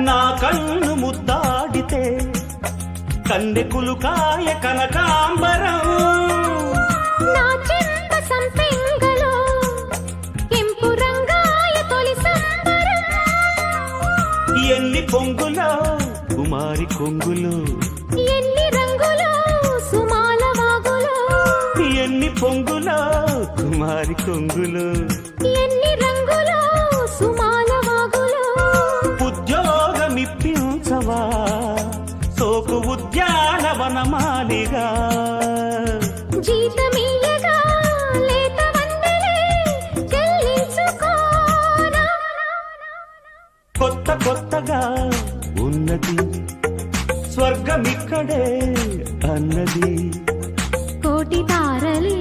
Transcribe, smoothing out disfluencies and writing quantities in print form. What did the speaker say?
నా కన్ను ముద్దాడితే కన్నెకులు కాయ కనకాంబరం నా చెంప సంపెంగలో కెంపు రంగాయ తొలి సంబరం ఎన్ని పొంగులో కుమారి కొంగులు ఎన్ని రంగులో సుమాల వాగులో ఎన్ని పొంగులో కుమారి కొంగులు ఎన్ని రంగులో సుమాల వాగులో ఉద్యోగమిప్పించవా సోకు ఉద్యానవనమాలిగా జీతమియ్యగా లేత వన్నెలే చెల్లించుకోనా కొత్త కొత్తగా ఉన్నది స్వర్గమిక్కడే అన్నది కోటి తారలే